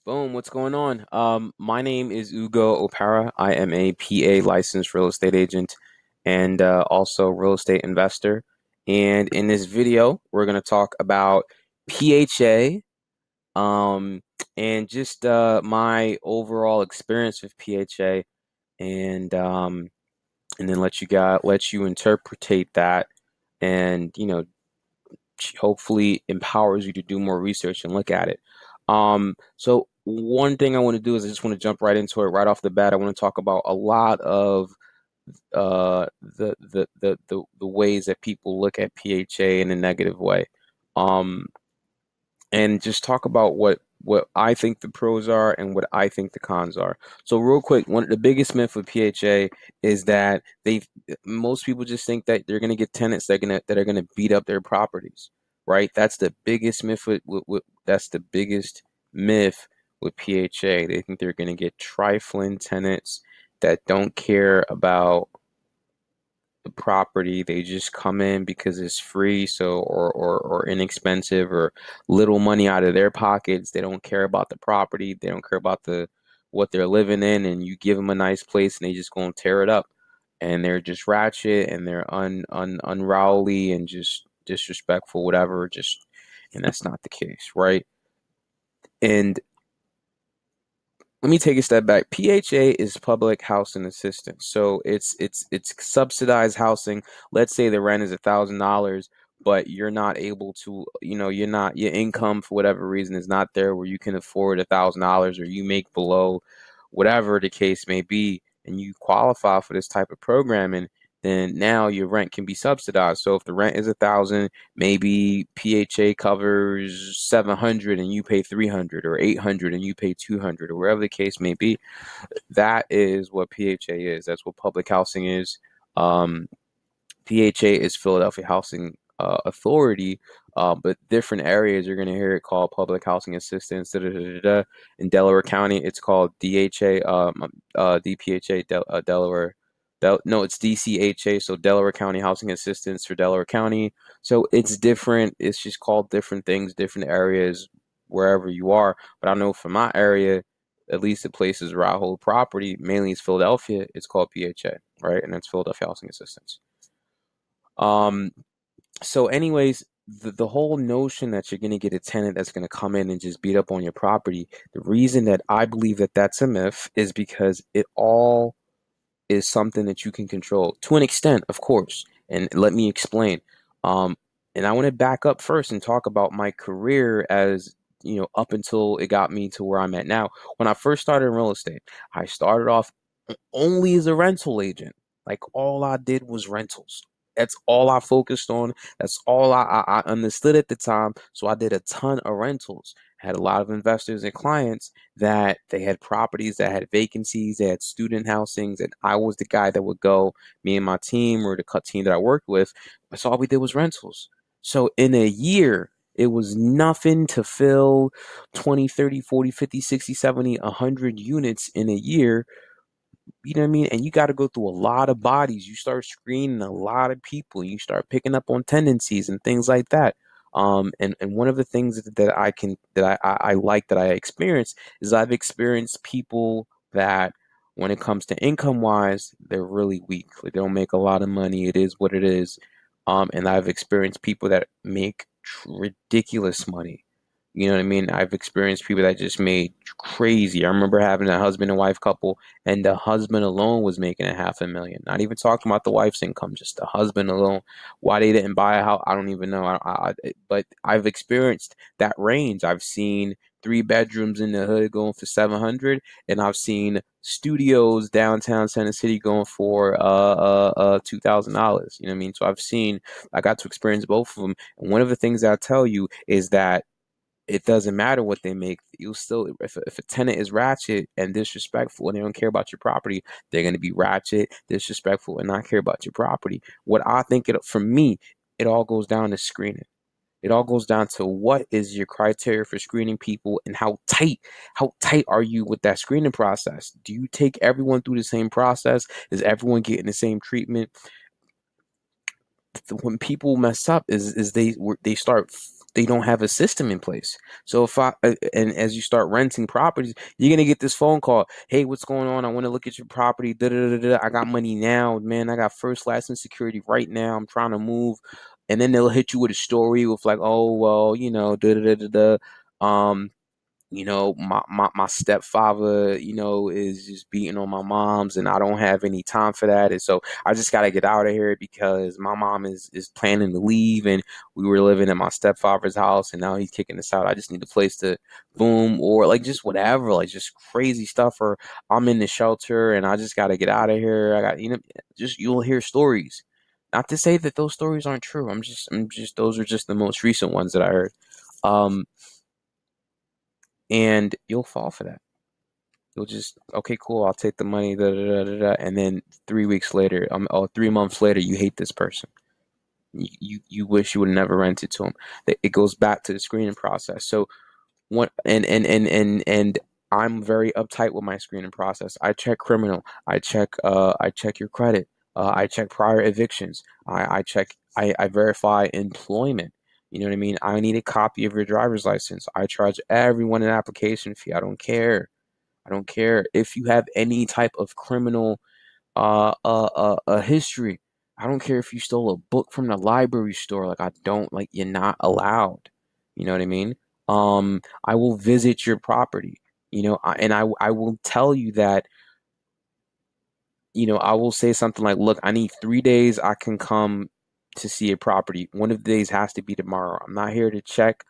Boom, what's going on? My name is Ugo Opara. I am a PA licensed real estate agent and also real estate investor. And in this video, we're going to talk about PHA um, and just my overall experience with PHA and and then let you interpretate that and hopefully empowers you to do more research and look at it. So one thing I want to do is I just want to jump right into it right off the bat. I want to talk about a lot of the ways that people look at PHA in a negative way. Um, and just talk about what I think the pros are and what I think the cons are. So real quick, one of the biggest myth with PHA is that most people just think that they're gonna get tenants that are gonna beat up their properties, right? That's the biggest myth that's the biggest myth with PHA. They think they're gonna get trifling tenants that don't care about the property. They just come in because it's free, so or inexpensive or little money out of their pockets. They don't care about the property. They don't care about the what they're living in, and you give them a nice place, and they just gonna tear it up. And they're just ratchet, and they're unrowly, and just disrespectful, whatever. And that's not the case, right? And let me take a step back. PHA is public housing assistance. So it's subsidized housing. Let's say the rent is $1,000, but you're not able to, you're not your income for whatever reason is not there where you can afford $1,000 or you make below whatever the case may be, and you qualify for this type of programming, then now your rent can be subsidized. So if the rent is 1,000, maybe PHA covers 700 and you pay 300, or 800 and you pay 200, or wherever the case may be. That is what PHA is. That's what public housing is. Um, PHA is Philadelphia Housing Authority, but different areas you're going to hear it called public housing assistance. Da, da, da, da, da. In Delaware County, it's called DHA, DPHA, Delaware. No, it's DCHA, so Delaware County Housing Assistance for Delaware County. So it's different. It's just called different things, different areas, wherever you are. But I know for my area, at least the places where I hold property, mainly it's Philadelphia, it's called PHA, right? And that's Philadelphia Housing Assistance. Um, so anyways, the whole notion that you're going to get a tenant that's going to come in and just beat up on your property, the reason that I believe that that's a myth is because it all is something that you can control to an extent, of course. And let me explain. Um, and I want to back up first and talk about my career as, up until it got me to where I'm at now. When I first started in real estate, I started off only as a rental agent. Like all I did was rentals. That's all I focused on. That's all I understood at the time. So I did a ton of rentals. Had a lot of investors and clients that they had properties that had vacancies, they had student housings, and I was the guy that would go, me and my team or the cut team that I worked with. So all we did was rentals. So in a year, it was nothing to fill 20, 30, 40, 50, 60, 70, 100 units in a year. You know what I mean? And you got to go through a lot of bodies. You start screening a lot of people. You start picking up on tendencies and things like that. And one of the things that I like that I experience is I've experienced people that when it comes to income wise, they're really weak. Like they don't make a lot of money. It is what it is. And I've experienced people that make ridiculous money. You know what I mean? I've experienced people that just made crazy. I remember having a husband and wife couple, and the husband alone was making a 500,000. Not even talking about the wife's income, just the husband alone. Why they didn't buy a house, I don't even know. But I've experienced that range. I've seen three bedrooms in the hood going for 700, and I've seen studios downtown Center City going for $2,000. You know what I mean? So I got to experience both of them. And one of the things I'll tell you is that it doesn't matter what they make. You'll still, if a tenant is ratchet and disrespectful and they don't care about your property, they're going to be ratchet, disrespectful, and not care about your property. What I think for me, it all goes down to screening. It all goes down to what is your criteria for screening people and how tight are you with that screening process? Do you take everyone through the same process? Is everyone getting the same treatment? When people mess up is they start They don't have a system in place. So if I and as you start renting properties, you're gonna get this phone call. Hey, what's going on? I want to look at your property. Da, da, da, da. I got money now, man. I got first license security right now. I'm trying to move, and then they'll hit you with a story with like, oh well, da da da da da. My stepfather, is just beating on my mom's and I don't have any time for that. And so I just got to get out of here because my mom is planning to leave and we were living in my stepfather's house and now he's kicking us out. I just need a place to boom or like just whatever, like just crazy stuff. Or I'm in the shelter and I just got to get out of here. I got, just you'll hear stories. Not to say that those stories aren't true. Those are just the most recent ones that I heard. Um, and you'll fall for that. You'll just, okay, cool, I'll take the money, da, da, da, da, da. And then 3 weeks later, or 3 months later, you hate this person. You wish you would have never rented to them. It goes back to the screening process. So one and I'm very uptight with my screening process. I check criminal. I check your credit. I check prior evictions. I verify employment. You know what I mean? I need a copy of your driver's license. I charge everyone an application fee. I don't care. I don't care if you have any type of criminal history. I don't care if you stole a book from the library store. Like I don't like you're not allowed. You know what I mean? I will visit your property. I will tell you that I will say something like, look, I need 3 days. I can come to see a property. One of the days has to be tomorrow. I'm not here to check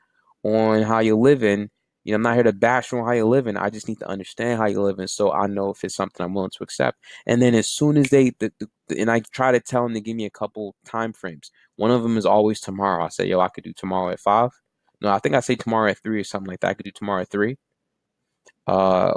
on how you're living. I'm not here to bash on how you're living. I just need to understand how you're living so I know if it's something I'm willing to accept. And then as soon as and I try to tell them to give me a couple time frames. One of them is always tomorrow. I say, yo, I could do tomorrow at 5. No, I think I say tomorrow at 3 or something like that. I could do tomorrow at 3. Uh,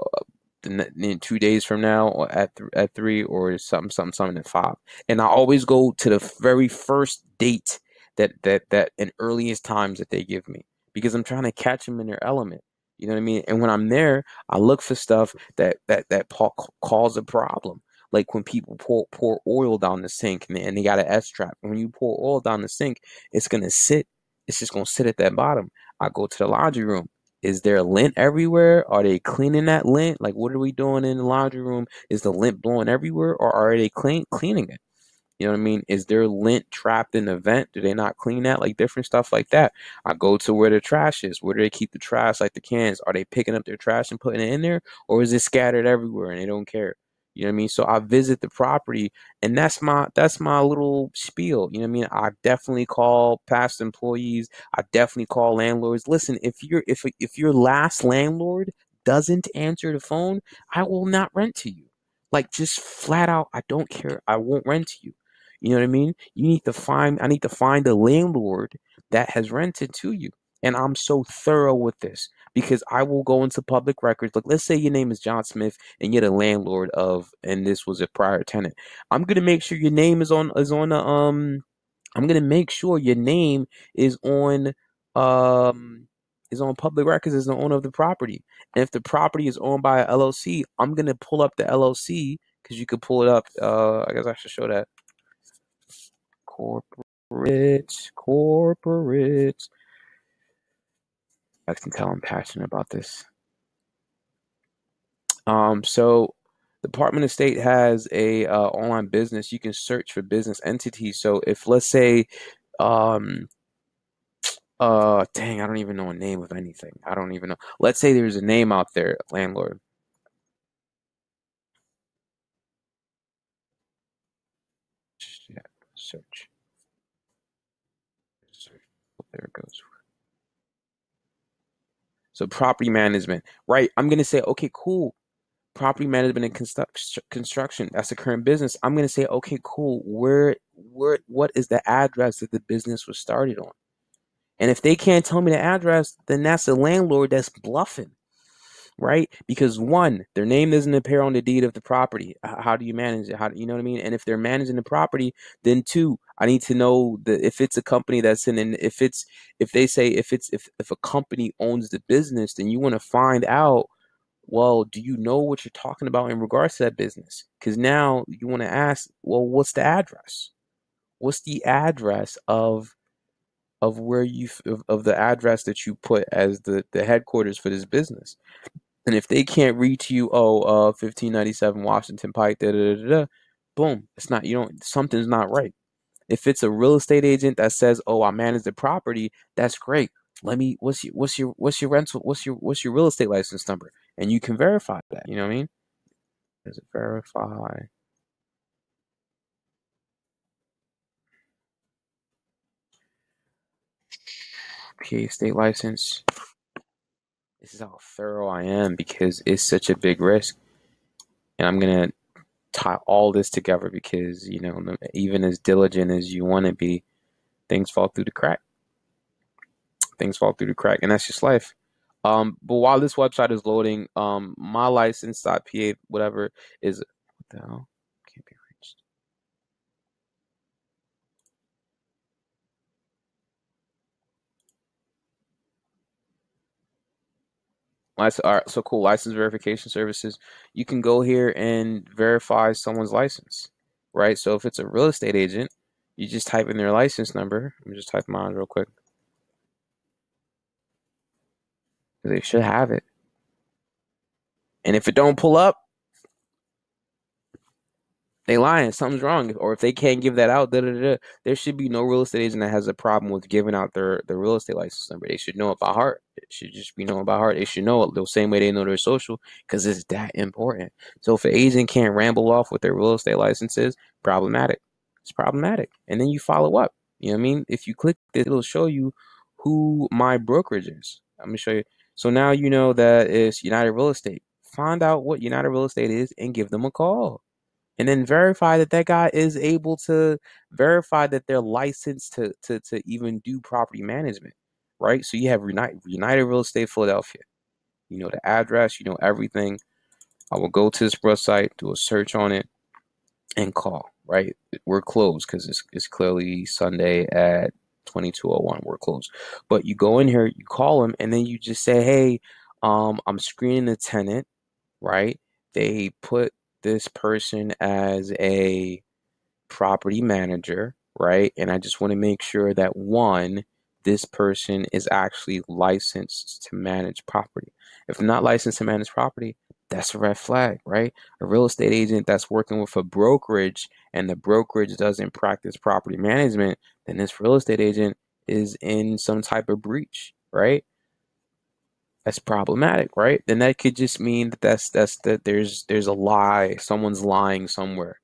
in 2 days from now or at 3 or something at 5. And I always go to the very first date that and earliest times that they give me because I'm trying to catch them in their element. You know what I mean? And when I'm there, I look for stuff that cause a problem. Like when people pour oil down the sink and they got an S trap. When you pour oil down the sink, it's gonna sit. It's just gonna sit at that bottom. I go to the laundry room. Is there lint everywhere? Are they cleaning that lint? Like, what are we doing in the laundry room? Is the lint blowing everywhere, or are they cleaning it? You know what I mean? Is there lint trapped in the vent? Do they not clean that? Like different stuff like that. I go to where the trash is. Where do they keep the trash? Like the cans. Are they picking up their trash and putting it in there, or is it scattered everywhere and they don't care? You know what I mean? So I visit the property, and that's my little spiel. You know what I mean? I definitely call past employees. I definitely call landlords. Listen, if your last landlord doesn't answer the phone, I will not rent to you. Like just flat out, I don't care. I won't rent to you. You know what I mean? I need to find a landlord that has rented to you. And I'm so thorough with this because I will go into public records. Like, let's say your name is John Smith and you're the landlord and this was a prior tenant. I'm gonna make sure your name is on the I'm gonna make sure your name um is on public records as the owner of the property. And if the property is owned by a LLC, I'm gonna pull up the LLC because you could pull it up. I guess I should show that. Corporate. I can tell I'm passionate about this. So Department of State has a online business. You can search for business entities. So if let's say, um, dang, I don't even know a name of anything. I don't even know. Let's say there's a name out there, landlord. Yeah, search. Search. There it goes. So property management, right? I'm gonna say, okay, cool. Property management and construction. That's the current business. I'm gonna say, okay, cool. What is the address that the business was started on? And if they can't tell me the address, then that's the landlord that's bluffing, right? Because one, their name doesn't appear on the deed of the property. How do you manage it? How do you know what I mean? And if they're managing the property, then two, I need to know if it's a company that's in, and if they say if a company owns the business, then you want to find out. Well, do you know what you're talking about in regards to that business? Because now you want to ask, well, what's the address? What's the address of of where of the address that you put as the headquarters for this business. And if they can't reach you, 1597 Washington Pike, da da da da, boom, it's not, you don't, something's not right. If it's a real estate agent that says, "Oh, I manage the property," that's great. Let me, what's your rental, what's your real estate license number, and you can verify that. You know what I mean? Does it verify PA state license? This is how thorough I am because it's such a big risk, and I'm gonna tie all this together because even as diligent as you want to be, things fall through the crack. Things fall through the crack, and that's just life. But while this website is loading, my license.pa whatever is what the hell can't be reached. License, all right, so cool. License verification services. You can go here and verify someone's license, right? So if it's a real estate agent, you just type in their license number. Let me just type mine real quick. They should have it. And if it don't pull up, they lying. Something's wrong. Or if they can't give that out, da, da, da, da, there should be no real estate agent that has a problem with giving out their real estate license number. They should know it by heart. It should just be known by heart. They should know it the same way they know their social because it's that important. So if an agent can't ramble off with their real estate licenses, problematic. It's problematic. And then you follow up. You know what I mean? If you click this, it'll show you who my brokerage is. I'm gonna show you. So now you know that it's United Real Estate. Find out what United Real Estate is and give them a call, and then verify that that guy is able to verify that they're licensed to even do property management, right? So you have United Real Estate Philadelphia. You know the address, you know everything. I will go to this website, do a search on it, and call, right? We're closed because it's clearly Sunday at 22:01. We're closed. But you go in here, you call them, and then you just say, hey, I'm screening the tenant, right? They put this person as a property manager, right? And I just want to make sure that one, this person is actually licensed to manage property. If not licensed to manage property, that's a red flag, right? A real estate agent that's working with a brokerage and the brokerage doesn't practice property management, then this real estate agent is in some type of breach, right? That's problematic, right? Then that could just mean that there's a lie. Someone's lying somewhere.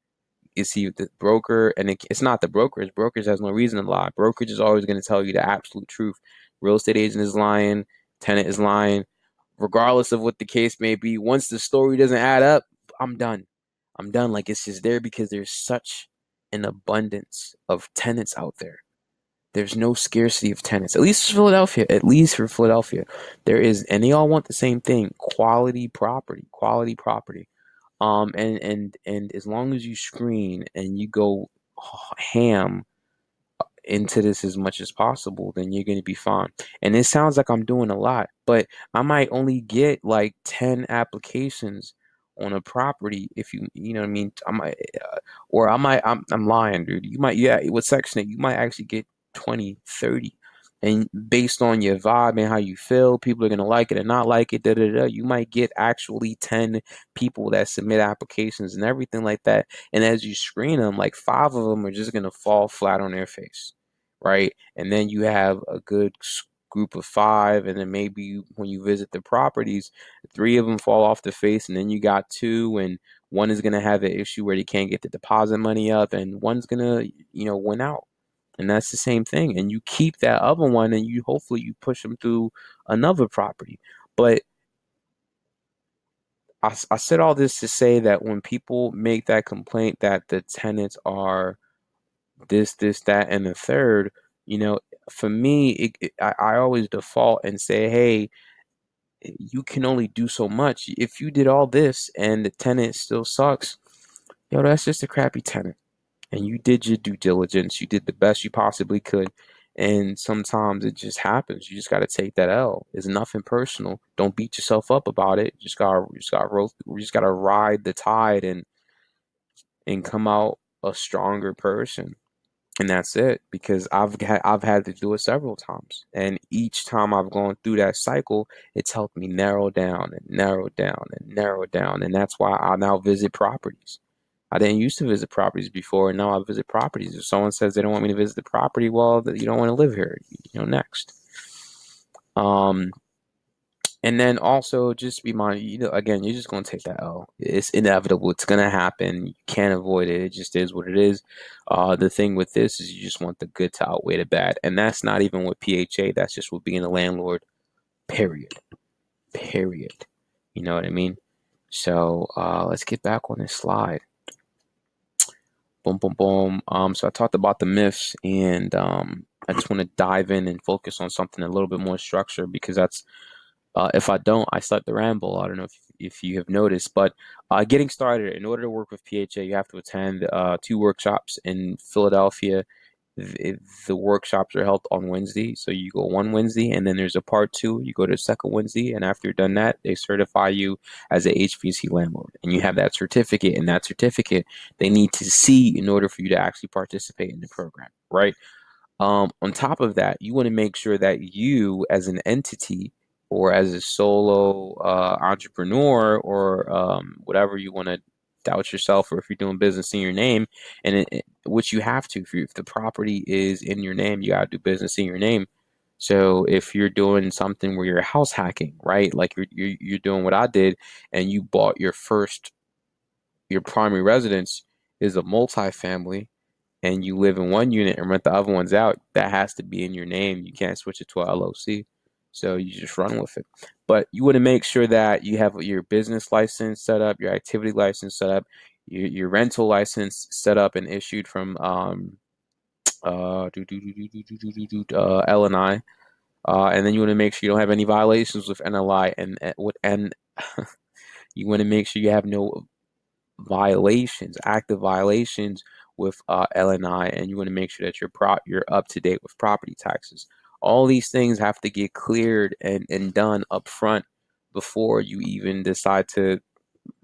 You see the broker, and it's not the brokerage. Brokerage has no reason to lie. Brokerage is always going to tell you the absolute truth. Real estate agent is lying, tenant is lying, regardless of what the case may be. Once the story doesn't add up, I'm done. I'm done. Like it's just there because there's such an abundance of tenants out there. There's no scarcity of tenants. At least for Philadelphia. At least for Philadelphia, there is, and they all want the same thing: quality property. Quality property. And as long as you screen and you go ham into this as much as possible, then you're going to be fine. And it sounds like I'm doing a lot, but I might only get like 10 applications on a property if you know what I mean. I might, or I might, I'm lying, dude. You might, yeah, with Section 8, you might actually get 20, 30. And based on your vibe and how you feel, people are gonna like it or not like it. Da, da, da. You might get actually 10 people that submit applications and everything like that. And as you screen them, like five of them are just gonna fall flat on their face, right? And then you have a good group of five, and then maybe when you visit the properties, three of them fall off the face, and then you got two, and one is gonna have an issue where they can't get the deposit money up, and one's gonna, win out. And that's the same thing. And you keep that other one, and you hopefully you push them through another property. But I said all this to say that when people make that complaint that the tenants are this, that, and the third, for me, I always default and say, hey, you can only do so much. If you did all this and the tenant still sucks, yo, that's just a crappy tenant. And you did your due diligence. You did the best you possibly could. And sometimes it just happens. You just got to take that L. It's nothing personal. Don't beat yourself up about it. You just gotta ride the tide and come out a stronger person. And that's it, because I've had to do it several times, and each time I've gone through that cycle, it's helped me narrow down and narrow down and narrow down, and that's why I now visit properties. I didn't used to visit properties before, and now I visit properties. If someone says they don't want me to visit the property, well, you don't want to live here. Next. Um, and then also just be minded, again, you're just gonna take that L. It's inevitable. It's gonna happen. You can't avoid it. It just is what it is. The thing with this is you just want the good to outweigh the bad, and that's not even with PHA. That's just with being a landlord. Period. Period. You know what I mean? So let's get back on this slide. Boom, boom, boom. So I talked about the myths, and I just want to dive in and focus on something a little bit more structured, because that's if I don't, I start to ramble. I don't know if you have noticed, but getting started, in order to work with PHA, you have to attend two workshops in Philadelphia. The workshops are held on Wednesday, so you go one Wednesday, and then there's a part two. You go to the second Wednesday, and after you're done that, they certify you as a HVC landlord, and you have that certificate. And that certificate they need to see in order for you to actually participate in the program, right? On top of that, you want to make sure that you, as an entity or as a solo entrepreneur, or whatever you want to doubt yourself, or if you're doing business in your name, and which you have to, if the property is in your name, you got to do business in your name. So if you're doing something where you're house hacking, right? Like you're doing what I did, and you bought your primary residence is a multifamily, and you live in one unit and rent the other ones out, that has to be in your name. You can't switch it to a LLC. So you just run with it. But you want to make sure that you have your business license set up, your activity license set up, your rental license set up and issued from L&I. And then you want to make sure you don't have any violations with NLI, and you want to make sure you have no active violations with LNI, and you want to make sure that you're up to date with property taxes. All these things have to get cleared and done up front before you even decide to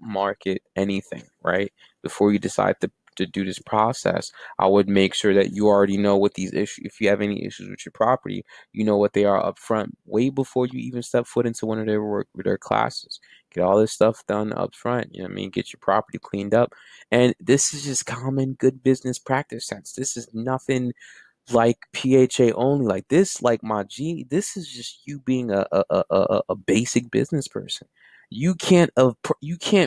market anything, right? Before you decide to do this process, I would make sure that you already know what these issues, if you have any issues with your property, you know what they are up front, way before you even step foot into one of their classes. Get all this stuff done up front, you know what I mean? Get your property cleaned up. And this is just common good business practice sense. This is nothing like PHA only, like this, like my G. This is just you being a basic business person. You can't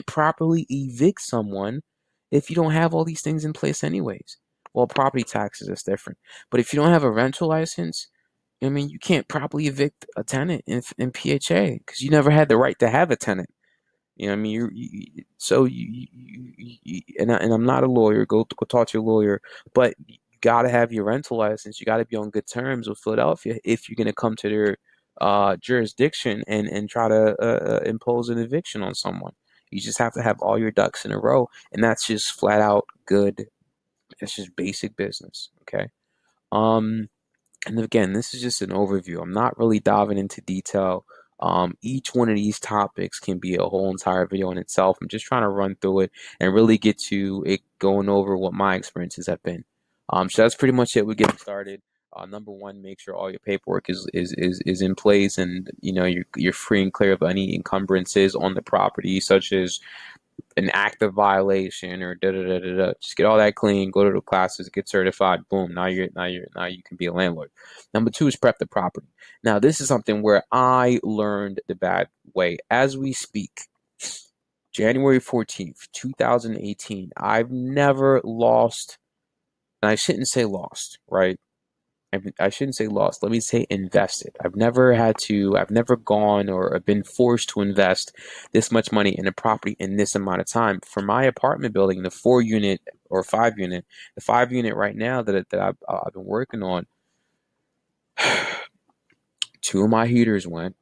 properly evict someone if you don't have all these things in place anyways. Well, property taxes is different, but if you don't have a rental license, I mean, you can't properly evict a tenant in PHA, because you never had the right to have a tenant. You know what I mean? So and I'm not a lawyer. Go talk to your lawyer, but you got to have your rental license. You got to be on good terms with Philadelphia if you're going to come to their jurisdiction and try to impose an eviction on someone. You just have to have all your ducks in a row, and that's just flat out good. It's just basic business. Okay. Um, and again, this is just an overview. I'm not really diving into detail. Each one of these topics can be a whole entire video in itself. I'm just trying to run through it and really get to it, going over what my experiences have been. So that's pretty much it. We're getting started. Number one, make sure all your paperwork is in place, and you're free and clear of any encumbrances on the property, such as an active violation or da da da da da. Just get all that clean, go to the classes, get certified. Boom. Now you can be a landlord. Number two is prep the property. Now this is something where I learned the bad way. As we speak, January 14th, 2018, I've never lost, and I shouldn't say lost, right? I shouldn't say lost. Let me say invested. I've never gone or been forced to invest this much money in a property in this amount of time. For my apartment building, the 4 unit or 5 unit, the 5 unit right now that I've been working on, two of my heaters went.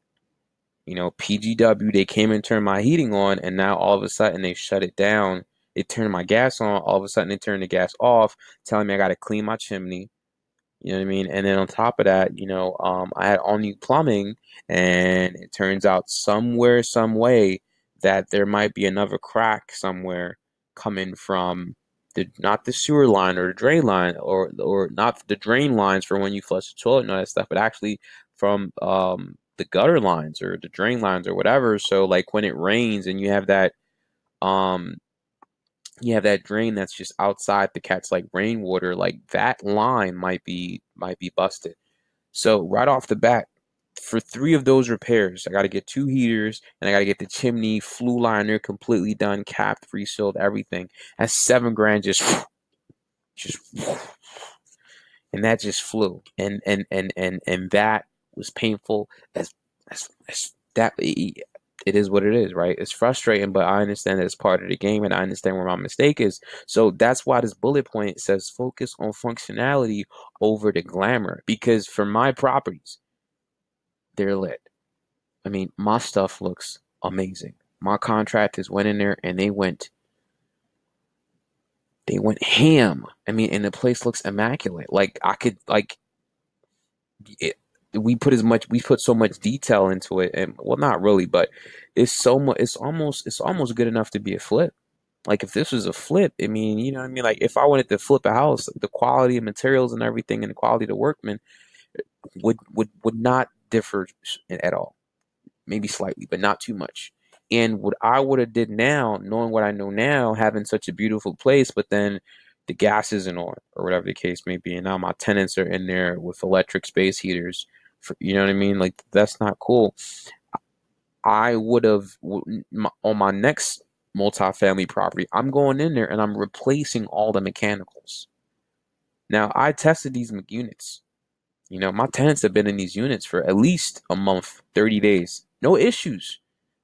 PGW, they came and turned my heating on, and now all of a sudden they shut it down. They turned my gas on. All of a sudden they turned the gas off, telling me I got to clean my chimney. You know what I mean? And then on top of that, I had all new plumbing, and it turns out somewhere, some way, that there might be another crack somewhere coming from the not the sewer line or the drain line, or not the drain lines for when you flush the toilet and all that stuff, but actually from the gutter lines or the drain lines or whatever. So like when it rains and um you have that drain that's just outside to catch like rainwater, like that line might be busted. So right off the bat, for three of those repairs, I got to get two heaters and I got to get the chimney flue liner completely done, capped, resealed, everything. That's 7 grand just, and that just flew. And that was painful. As that it is what it is, right? It's frustrating, but I understand that it's part of the game, and I understand where my mistake is. So that's why this bullet point says focus on functionality over the glamour. Because for my properties, they're lit. I mean, my stuff looks amazing. My contractors went in there and they went ham. I mean, and the place looks immaculate. Like I could like it, we put so much detail into it, and well, not really, but it's so much. It's almost good enough to be a flip. Like if this was a flip, I mean, you know what I mean? Like if I wanted to flip a house, the quality of materials and everything and the quality of the workmen would not differ at all. Maybe slightly, but not too much. And what I would have did now, knowing what I know now, having such a beautiful place, but then the gas isn't on, or whatever the case may be, and now my tenants are in there with electric space heaters. You know what I mean? Like that's not cool. I would have on my next multifamily property. I'm going in there and I'm replacing all the mechanicals. Now I tested these units. You know, my tenants have been in these units for at least a month, 30 days. No issues.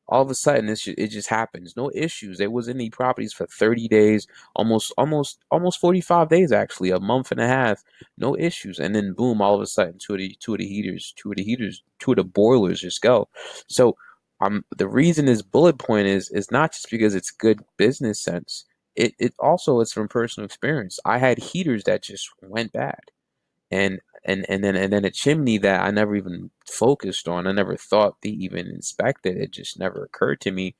All of a sudden, it just happens. No issues. They was in the properties for 30 days, almost 45 days actually, a month and a half. No issues. And then boom, all of a sudden, two of the boilers just go. So the reason this bullet point is not just because it's good business sense. It also is from personal experience. I had heaters that just went bad and then a chimney that I never even focused on. I never thought to even inspect it. It just never occurred to me.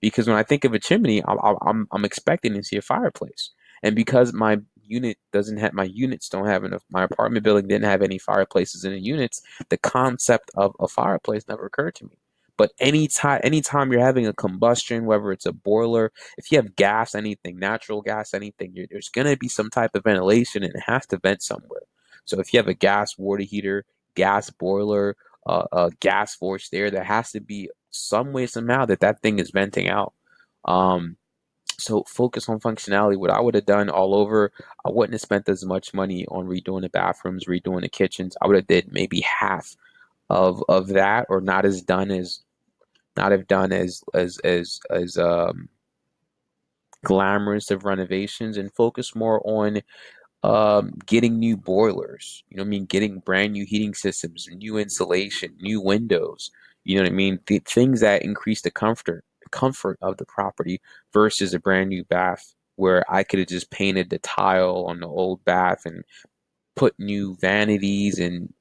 Because when I think of a chimney, I'm expecting to see a fireplace, and because my units don't have enough. My apartment building didn't have any fireplaces in the units. The concept of a fireplace never occurred to me. But anytime you're having a combustion, whether it's a boiler, if you have gas, anything, natural gas, anything, there's going to be some type of ventilation and it has to vent somewhere. So if you have a gas water heater, gas boiler, gas forced air, there has to be some way, somehow that thing is venting out. Um, so focus on functionality. What I would have done all over, I wouldn't have spent as much money on redoing the bathrooms, redoing the kitchens. I would have did maybe half of that, or not have done as glamorous of renovations, and focus more on getting new boilers. You know what I mean? Getting brand new heating systems, new insulation, new windows. You know what I mean? Things that increase the comfort of the property versus a brand new bath where I could have just painted the tile on the old bath and put new vanities and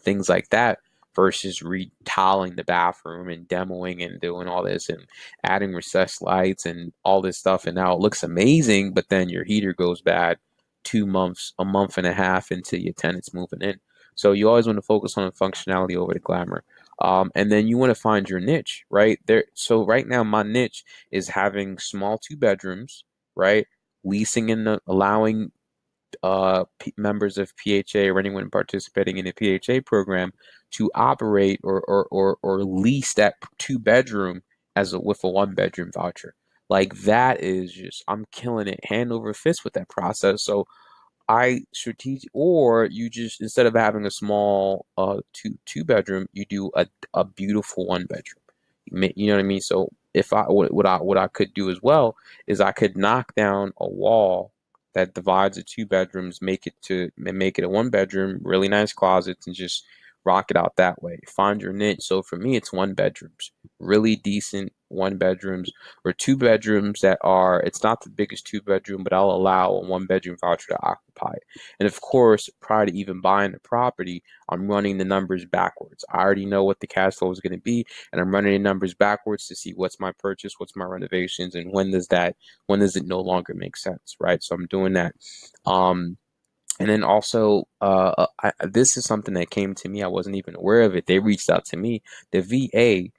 things like that versus retiling the bathroom and demoing and doing all this and adding recessed lights and all this stuff. And now it looks amazing, but then your heater goes bad 2 months, a month and a half into your tenants moving in. So you always want to focus on the functionality over the glamour. And then you want to find your niche, right? There. So right now, my niche is having small 2 bedrooms, right? Leasing in the allowing members of PHA or anyone participating in the PHA program to operate or lease that 2 bedroom with a 1 bedroom voucher. Like that is just I'm killing it hand over fist with that process. So I strategic or you just instead of having a small two bedroom, you do a beautiful 1 bedroom. You know what I mean? So if what I could do as well is I could knock down a wall that divides the 2 bedrooms, make it a 1 bedroom, really nice closets, and just rock it out that way. Find your niche. So for me, it's 1 bedrooms, really decent one bedrooms or two bedrooms that are, it's not the biggest two bedroom, but I'll allow a one bedroom voucher to occupy it. And of course, prior to even buying the property, I'm running the numbers backwards. I already know what the cash flow is going to be, and I'm running the numbers backwards to see what's my purchase, what's my renovations, and when does it no longer make sense, right? So I'm doing that. And then also, this is something that came to me. I wasn't even aware of it. They reached out to me. The VA,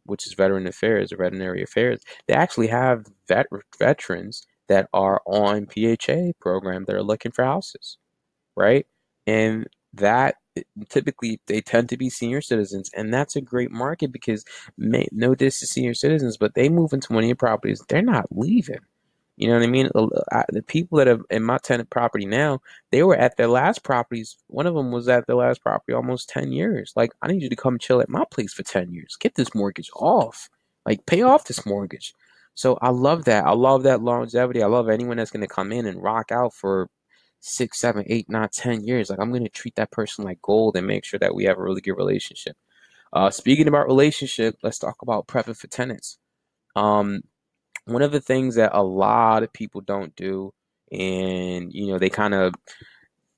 which is Veteran Affairs, or Veterinary Affairs, they actually have veterans that are on PHA program that are looking for houses, right? And that typically they tend to be senior citizens, and that's a great market because no diss to senior citizens, but they move into one of your properties, they're not leaving. You know what I mean? The people that are in my tenant property now, they were at their last properties. One of them was at their last property almost 10 years. Like, I need you to come chill at my place for 10 years. Get this mortgage off. Like, pay off this mortgage. So I love that. I love that longevity. I love anyone that's going to come in and rock out for 6, 7, 8, 9, 10 years. Like, I'm going to treat that person like gold and make sure that we have a really good relationship. Speaking about relationship, let's talk about prepping for tenants. Um, One of the things that a lot of people don't do, and they kind of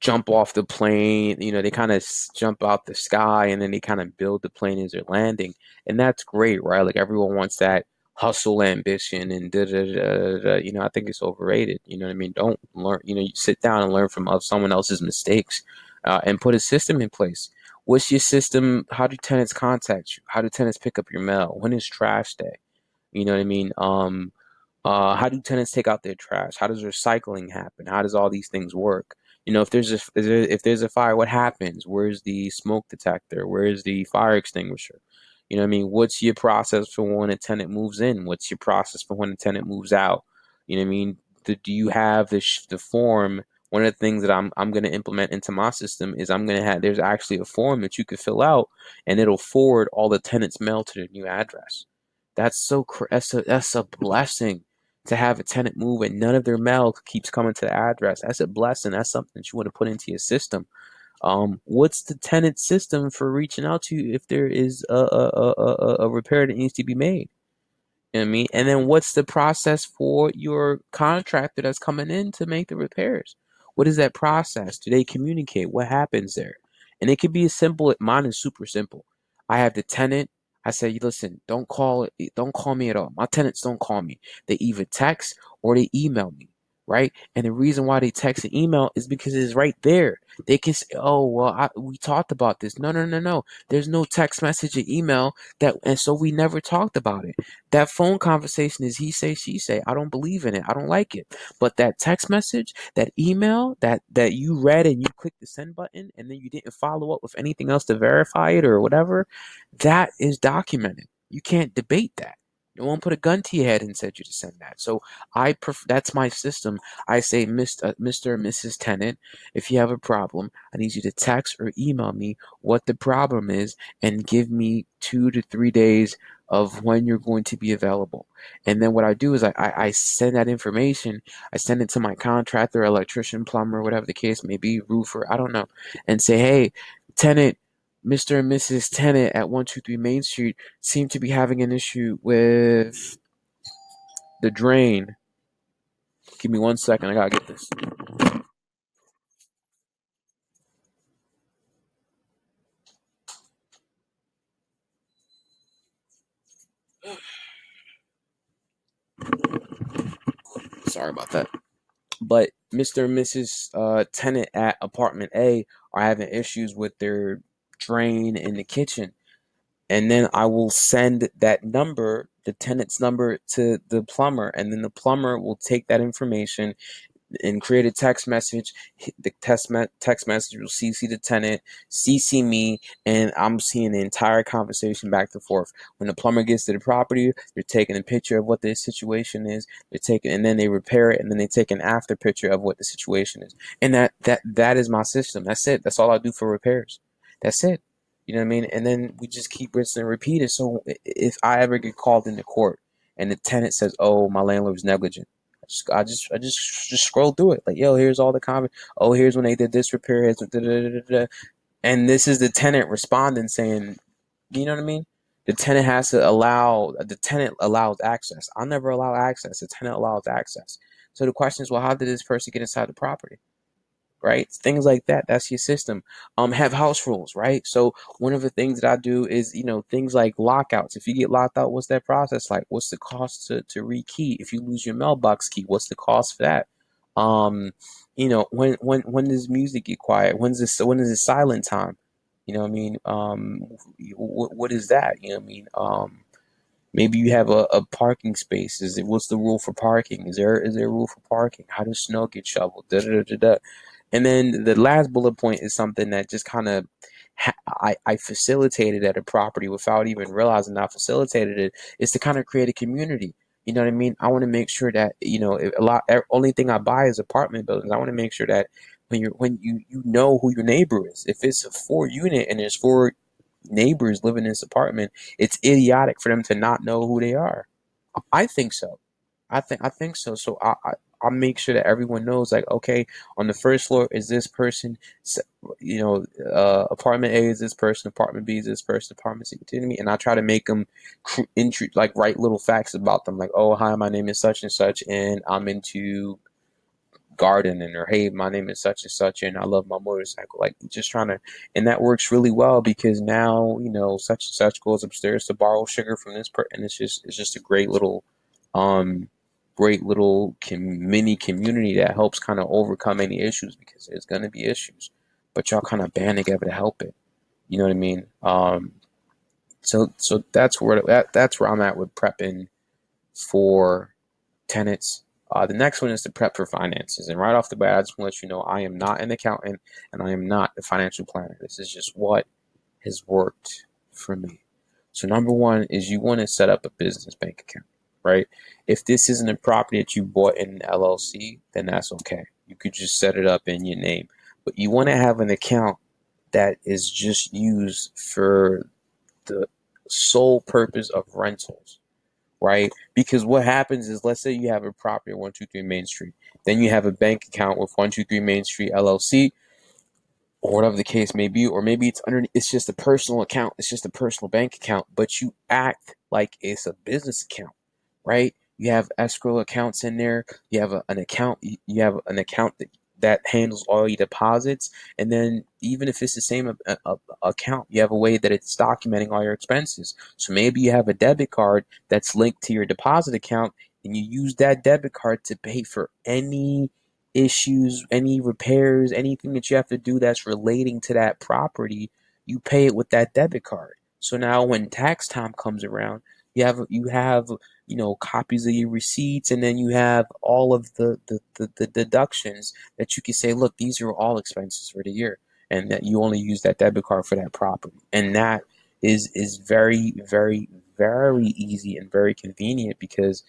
jump off the plane, they kind of jump out the sky, and then they kind of build the plane as they're landing, and that's great, right? Like, everyone wants that hustle ambition and da da da da. I think it's overrated. You know what I mean? Don't learn. You sit down and learn from someone else's mistakes, and put a system in place. What's your system? How do tenants contact you? How do tenants pick up your mail? When is trash day? You know what I mean? How do tenants take out their trash? How does recycling happen? How does all these things work? If there's a fire, what happens? Where's the smoke detector? Where's the fire extinguisher? You know what I mean? What's your process for when a tenant moves in? What's your process for when a tenant moves out? You know what I mean? Do you have the form? One of the things that I'm going to implement into my system is I'm going to have, there's actually a form that you could fill out, and it'll forward all the tenants' mail to their new address. That's a blessing to have a tenant move and none of their mail keeps coming to the address. That's a blessing. That's something that you want to put into your system. What's the tenant system for reaching out to you if there is a repair that needs to be made? You know what I mean? And then what's the process for your contractor that's coming in to make the repairs? What is that process? Do they communicate? What happens there? And it could be as simple. Mine is super simple. I have the tenant. I say, listen, don't call me at all. My tenants don't call me. They either text or they email me, right? And the reason why they text and email is because it's right there. They can say, oh, well, we talked about this. No, no, no, no. There's no text message or email and so we never talked about it. That phone conversation is he say, she say. I don't believe in it. I don't like it. But that text message, that email that you read and you clicked the send button and then you didn't follow up with anything else to verify it or whatever, that is documented. You can't debate that. No one put a gun to your head and said you to send that. So that's my system. I say, Mr. and Mrs. Tenant, if you have a problem, I need you to text or email me what the problem is and give me 2 to 3 days of when you're going to be available. And then what I do is I send that information. I send it to my contractor, electrician, plumber, whatever the case may be, roofer, I don't know, and say, hey, tenant, Mr. and Mrs. Tenant at 123 Main Street seem to be having an issue with the drain. Give me 1 second. I gotta get this. Sorry about that. But Mr. and Mrs. Tenant at apartment A are having issues with their drain in the kitchen. And then I will send that number, the tenant's number, to the plumber. And then the plumber will take that information and create a text message. The text message will CC the tenant, CC me, and I'm seeing the entire conversation back and forth. When the plumber gets to the property, they're taking a picture of what the situation is. And then they repair it, and then they take an after picture of what the situation is. And that is my system. That's it. That's all I do for repairs. That's it. You know what I mean? And then we just keep rinsing and repeating. So if I ever get called into court and the tenant says, "Oh, my landlord was negligent," I just scroll through it. Like, yo, here's all the comments. Oh, here's when they did this repair. Here's and this is the tenant responding saying, you know what I mean? The tenant allows access. I'll never allow access. The tenant allows access. So the question is, well, how did this person get inside the property? Right? Things like that. That's your system. Have house rules, right? So one of the things that I do is, things like lockouts. If you get locked out, what's that process like? What's the cost to rekey? If you lose your mailbox key, what's the cost for that? When does music get quiet? When is it silent time? You know what I mean? What is that? You know what I mean? Maybe you have a parking space. What's the rule for parking? Is there a rule for parking? How does snow get shoveled? Da da da da da. And then the last bullet point is something that just kind of I facilitated at a property without even realizing I facilitated it, is to kind of create a community. You know what I mean? I want to make sure that, only thing I buy is apartment buildings. I want to make sure that when you know who your neighbor is. If it's a 4 unit and there's four neighbors living in this apartment, it's idiotic for them to not know who they are. I think so. I think so. So I make sure that everyone knows, like, okay, on the first floor is this person, apartment A is this person, apartment B is this person, apartment C. You know what I mean? And I try to make them like write little facts about them, like, oh, hi, my name is such and such, and I'm into gardening, or hey, my name is such and such, and I love my motorcycle. Like, just trying to, and that works really well because now, such and such goes upstairs to borrow sugar from this person, and it's just a um, great little mini community that helps kind of overcome any issues, because there's gonna be issues, but y'all kind of band together to help it. You know what I mean? So that's where I'm at with prepping for tenants. The next one is to prep for finances. And right off the bat, I just want to let you know I am not an accountant and I am not a financial planner. This is just what has worked for me. So number one is you want to set up a business bank account, right? If this isn't a property that you bought in an LLC, then that's okay. You could just set it up in your name. But you want to have an account that is just used for the sole purpose of rentals, right? Because what happens is, let's say you have a property at 123 Main Street, then you have a bank account with 123 Main Street LLC, or whatever the case may be, or maybe it's just a personal account, it's just a personal bank account, but you act like it's a business account, right? You have escrow accounts in there. You have an account. You have an account that handles all your deposits, and then even if it's the same account, you have a way that it's documenting all your expenses. So maybe you have a debit card that's linked to your deposit account, and you use that debit card to pay for any issues, any repairs, anything that you have to do that's relating to that property. You pay it with that debit card. So now when tax time comes around, you have copies of your receipts, and then you have all of the deductions that you can say, look, these are all expenses for the year, and that you only use that debit card for that property. And that is very, very, very easy and very convenient, because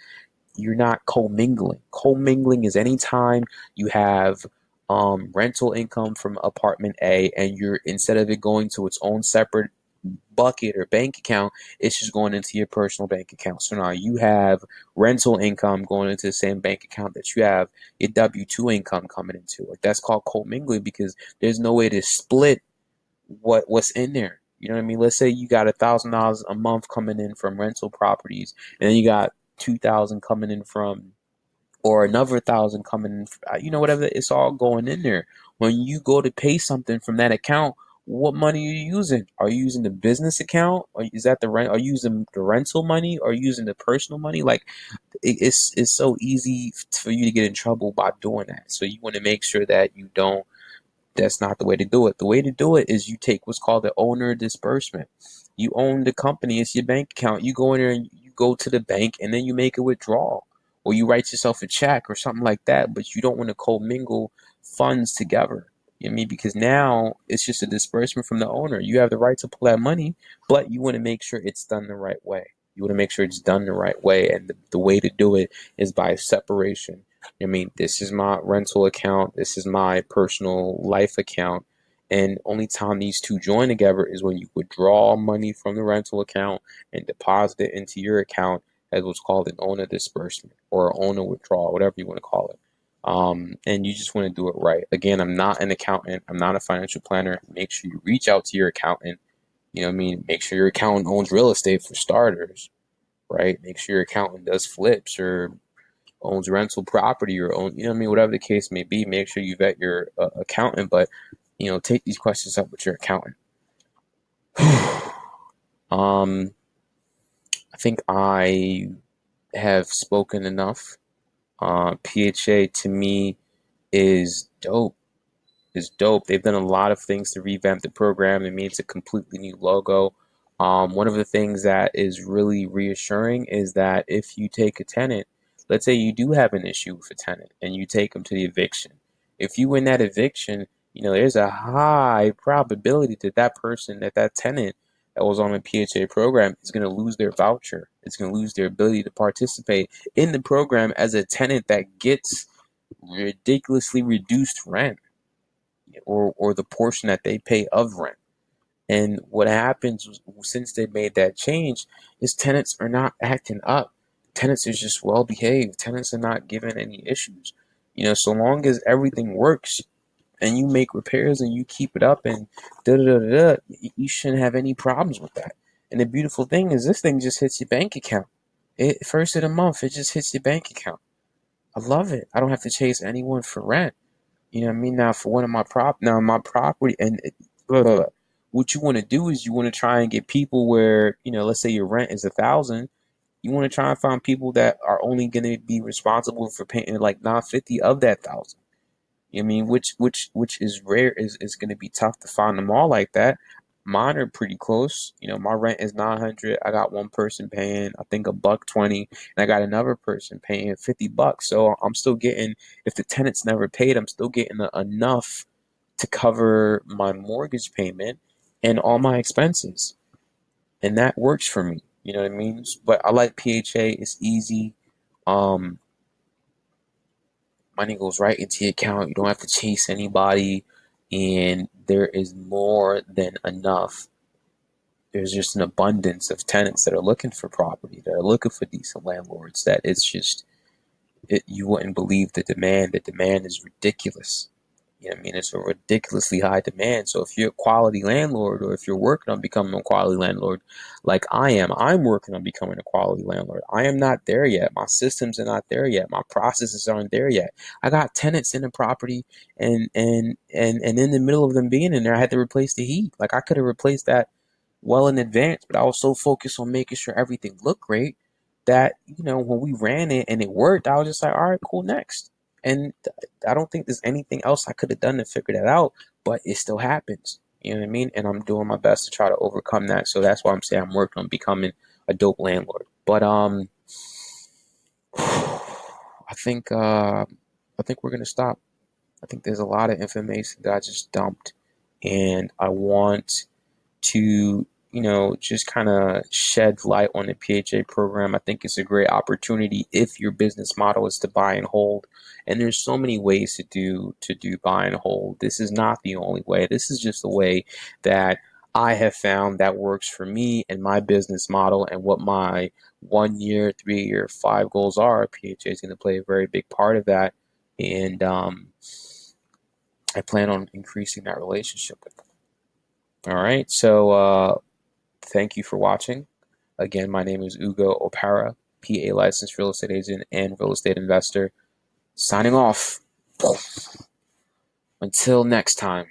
you're not commingling. Commingling is anytime you have rental income from apartment A, and you're, instead of it going to its own separate bucket or bank account, it's just going into your personal bank account. So now you have rental income going into the same bank account that you have your W-2 income coming into. Like, that's called commingling, because there's no way to split what's in there. You know what I mean? Let's say you got $1,000 a month coming in from rental properties, and then you got 2,000 coming in from, or another 1,000 coming in, whatever. It's all going in there. When you go to pay something from that account, what money are you using? Are you using the business account? Or is that the rent? Are you using the rental money? Or are you using the personal money? Like, it's so easy for you to get in trouble by doing that. So you want to make sure that you don't. That's not the way to do it. The way to do it is you take what's called the owner disbursement. You own the company. It's your bank account. You go in there and you go to the bank, and then you make a withdrawal, or you write yourself a check or something like that. But you don't want to commingle funds together. You know what I mean? Because now it's just a disbursement from the owner. You have the right to pull that money, but you want to make sure it's done the right way. You want to make sure it's done the right way. And the way to do it is by separation. I mean, this is my rental account. This is my personal life account. And only time these two join together is when you withdraw money from the rental account and deposit it into your account as what's called an owner disbursement, or owner withdrawal, whatever you want to call it. And you just want to do it right. Again, I'm not an accountant. I'm not a financial planner. Make sure you reach out to your accountant You know what I mean? Make sure your accountant owns real estate for starters, right? Make sure your accountant does flips or owns rental property or own, you know what I mean? Whatever the case may be, make sure you vet your accountant, but, take these questions up with your accountant. um, I think I have spoken enough. PHA to me is dope. Is dope. They've done a lot of things to revamp the program. It means a completely new logo. One of the things that is really reassuring is that if you take a tenant, let's say you do have an issue with a tenant and you take them to the eviction. If you win that eviction, there's a high probability that that tenant that was on the PHA program is going to lose their voucher. It's going to lose their ability to participate in the program as a tenant that gets ridiculously reduced rent or the portion that they pay of rent. And what happens since they made that change is tenants are not acting up. Tenants are just well behaved. Tenants are not given any issues. So long as everything works and you make repairs and you keep it up and da da da da, you shouldn't have any problems with that. And the beautiful thing is this thing just hits your bank account. First of the month, it just hits your bank account. I love it. I don't have to chase anyone for rent. You know what I mean? Now for one of my property and blah, blah, blah. What you want to do is you want to try and get people where, let's say your rent is 1,000. You want to try and find people that are only going to be responsible for paying like 950 of that 1,000. You know what I mean? Which is rare, is going to be tough to find them all like that. Mine are pretty close. My rent is 900. I got one person paying, I think, $120, and I got another person paying $50. So I'm still getting, if the tenants never paid, I'm still getting enough to cover my mortgage payment and all my expenses, and that works for me. You know what I mean? But I like PHA. It's easy. Um, Money goes right into your account. You don't have to chase anybody, and there is more than enough. There's just an abundance of tenants that are looking for property, that are looking for decent landlords. That it's just you wouldn't believe the demand. The demand is ridiculous. You know what I mean? It's a ridiculously high demand. So if you're a quality landlord, or if you're working on becoming a quality landlord, like I am, I'm working on becoming a quality landlord. I am not there yet. My systems are not there yet. My processes aren't there yet. I got tenants in the property, and in the middle of them being in there, I had to replace the heat. Like I could have replaced that well in advance, but I was so focused on making sure everything looked great that, when we ran it and it worked, I was just like, all right, cool, next. And I don't think there's anything else I could have done to figure that out, but it still happens. You know what I mean? And I'm doing my best to try to overcome that. So that's why I'm saying I'm working on becoming a dope landlord. But I think we're gonna stop. I think there's a lot of information that I just dumped, and I want to, just kind of shed light on the PHA program. I think it's a great opportunity if your business model is to buy and hold. And there's so many ways to do buy and hold. This is not the only way. This is just the way that I have found that works for me and my business model and what my 1 year, 3 year, 5 goals are. PHA is going to play a very big part of that. And I plan on increasing that relationship with them. All right. So thank you for watching. Again, my name is Ugo Opara, PA licensed real estate agent and real estate investor. Signing off. Until next time.